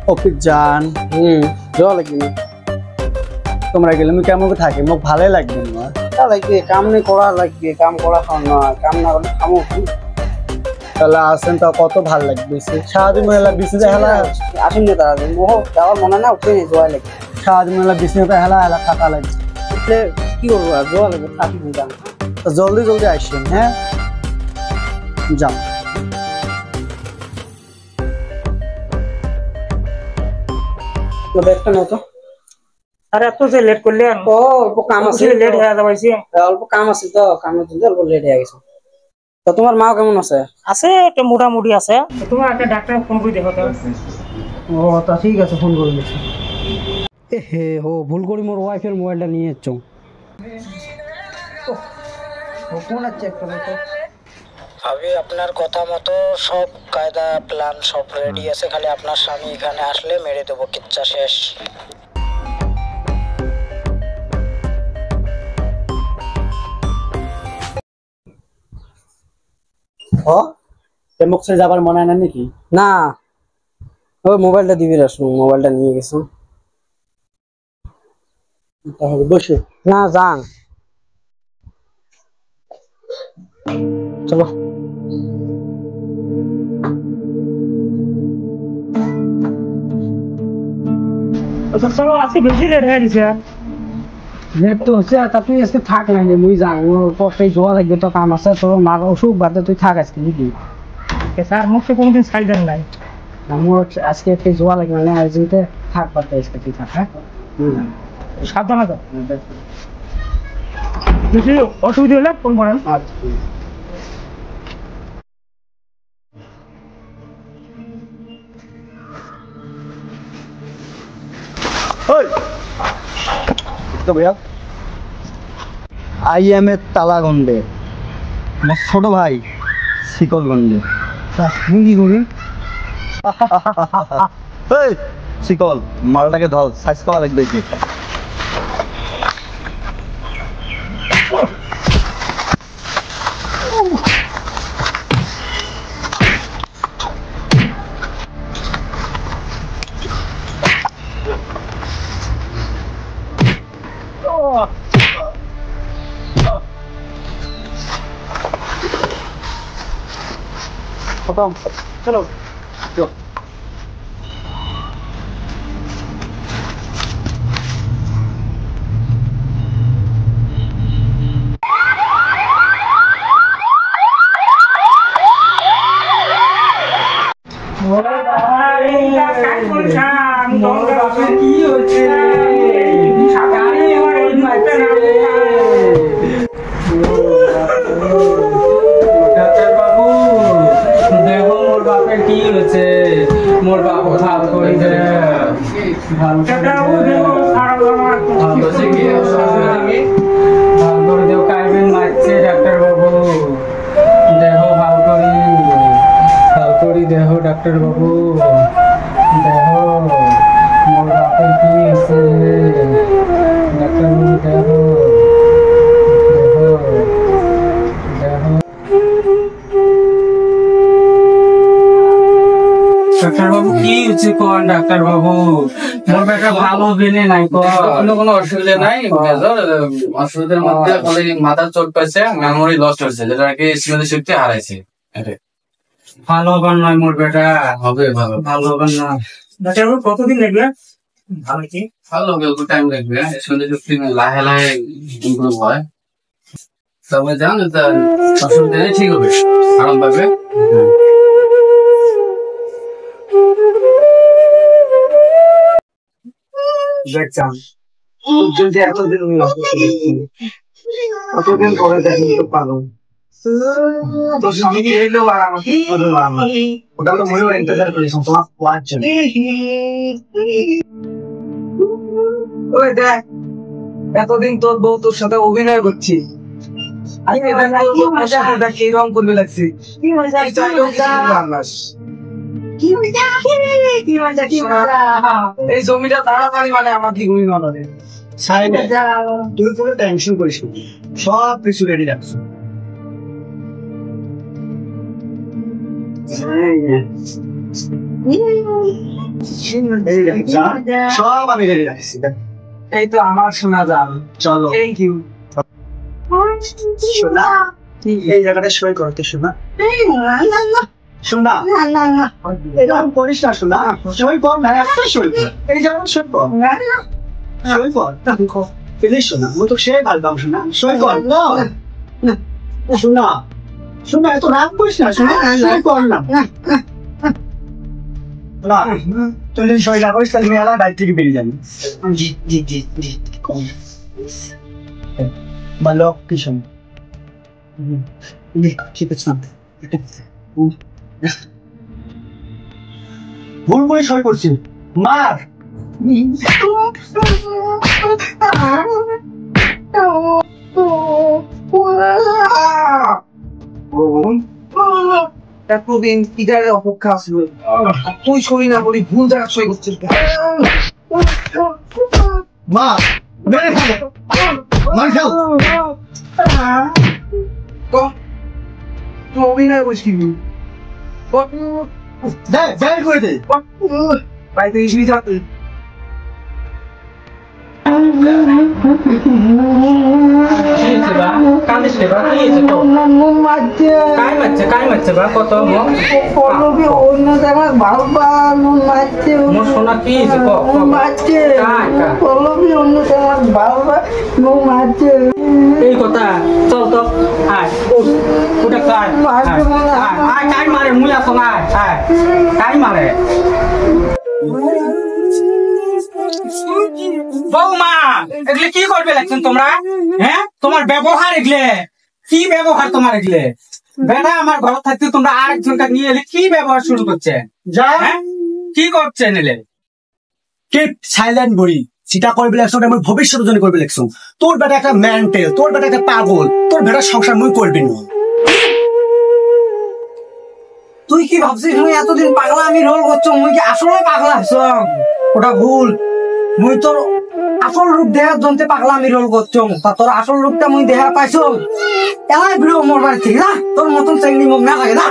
Office যান যাওয়া লাগবে না তোমরা গেলে আমি কেমন থাকি মোক ভালে লাগবে না তা লাগবে কাম নেই করা লাগবে কাম করা খাওয়া না কাম না করলে খামো কি তাহলে আসেন তো কত ভাল লাগবে সারাদিন মেলা বিসি হেলা আসেন না তাড়াতাড়ি মোহ যাওয়ার মনে না উঠে নেই যাওয়া লাগবে সারাদিন মেলা বিসি হেলা হেলা থাকা লাগবে তাহলে কি করবো আর যাওয়া লাগবে থাকি যান তো জলদি জলদি আসেন হ্যাঁ যান তো ব্যাগটা নাও তো আরে এত যে লেট করলেন ও অল্প কাম আছে লেট হয়ে যাবাইছি অল্প কাম আছে তো কামের জন্য অল্প লেট হয়ে গেছে তো তোমার মা কেমন আছে আছে একটা মোটামুটি আছে তোমার একটা ডাক্তার ফোন করে দেখো তো ও তা ঠিক আছে ফোন করে দিচ্ছি হে হো ভুল করে মোর ওয়াইফের মোবাইলটা নিয়ে এসছো ও কোন চেক করো তো আমি আপনার কথা মতো সব কায়দা প্ল্যান সব রেডি আছে খালি আপনার স্বামী এখানে আসলে মেরে দেবো কিচ্ছা শেষ ও তেমক সে যাবার মনে হয় না নাকি না ও মোবাইলটা দিবি রাসু মোবাইলটা নিয়ে গেছো তাহলে বসে না যান চলো চলো আজকে বেশি লেট হয়ে গেছে লেট তো হচ্ছে তা তুই আজকে থাক না মুই যাও পরটাই যাওয়া লাগবে তো কাম আছে তোর মার অসুখ বাদে তুই থাক আজকে বুঝলি স্যার মুখে কোনোদিন ছাই দেন নাই আমার আজকে একটু যাওয়া লাগবে মানে আর্জেন্টে থাক পারতে আজকে তুই থাক হ্যাঁ সাবধানে তো যদি অসুবিধা হলে ফোন করেন তো ভাইয়া আই এম এ তালাগন্ডে আমার ছোট ভাই শিকলগঞ্জে মুই কি করি এই শিকল মালটাকে ধর সাইজ করা লাগবে কি খতম চলো কি হচ্ছে কি হয়েছে মোর বাপ ভাব করে ভালো করে দেও কাইবেন মারছে ডাক্তার বাবু দেহ ভাল করি দেহ ডাক্তার বাবু দেহ মোর বাপের কি হয়েছে ডাক্তার বাবু দেহ ডাক্তার বাবু কি হচ্ছে কোন ডাক্তার বাবু মোর বেটা ভালো বেনে নাই কোনো অসুবিধা নাই অসুবিধার মধ্যে খালি মাথার চোট পাইছে মেমোরি লস্ট হয়েছে যেটা আর কি স্মৃতি শক্তি হারাইছে ভালো হবার নয় মোর বেটা হবে ভালো ভালো হবার না ডাক্তার কতদিন লাগবে ভালো কি ভালো অল্প টাইম লাগবে স্মৃতি শক্তি লাহে লাহে ইমপ্রুভ হয় তবে জান অসুবিধা নেই ঠিক হবে আরাম পাবে দেখতাম যদি এতদিন কতদিন পরে দেখি তো পারো তো স্বামী এলো আর আমাকে ওটা তো মনে হয় ইন্তজার করিস তোমার ওয়াচ চলে ওই দেখ এতদিন তোর বউ তোর সাথে অভিনয় করছি কি রং করবে লাগছে এই জমিটা তাড়াতাড়ি মানে আমার দ্বিগুণী ননদে তুই কোনো টেনশন করিস সব কিছু রেডি রাখছো সব আমি রেডি রাখছি। এই তো আমার শোনা যান। চলো। Thank you. শোনা, এই জায়গাটা সই করতে শোনা। শোনা, এরকম করিস না শোনা। সই কর না, একটা সই কর। এই জায়গাটা সই কর। সই কর। প্লিজ শোনা, আমি তো সেই ভাল পাম শোনা। সই কর। শোনা, শোনা, এত রাগ করিস না শোনা। সই কর না। না, তুই যদি সই না করিস তাহলে মেলা বাড়ি থেকে বেরিয়ে যাবি। জি জি জি জি। ভালো কিছু ঠিক আছে। ভুল করে সই করছি, মার। এতদিন ইদারের অপেক্ষা আসলো, তুই সই না বলি ভুল জায়গা সই করছিস। মা, মেরে ফেলো। মার খাও। তো তুই অভিনয় করছিস দে, বের করে দে। বাড়িতে কিছুই থাকতে অন্য জায়গায় ভালবা মারছে সোনা কি মারছে পল্লবী অন্য জায়গায় ভালবা মারছে এই কথা চল তো আয় ওটা কার আয় কাই মারে মুই আসো না আয় কাই মারে বৌমা এগুলো কি করবে লাগছেন তোমরা হ্যাঁ তোমার ব্যবহার এগুলো কি ব্যবহার তোমার এগুলো বেটা আমার ঘর থাকতে তোমরা আরেকজনকে নিয়ে এলে কি ব্যবহার শুরু করছে যা, কি করছেন এলে কিপ সাইলেন্ট বড়ি। সেটা করবে লাগছো, আমার ভবিষ্যৎ জন্য করবে লাগছো। তোর বেটা একটা মেন্টাল, তোর বেটা একটা পাগল, তোর বেটা সংসার মুই করবি না। তুই কি ভাবছিস মুই এতদিন পাগলা আমি রোল করছো মুই কি আসলে পাগলা হইছ ওটা ভুল মুই তোর আসল রূপ দেখার জন্য পাগলা আমি রোল করছো তা তোর আসল রূপটা মুই দেখা পাইছো এলাই ভিড় মোর বাড়ি থেকে না তোর মতন চেঙ্গি মুখ না লাগে না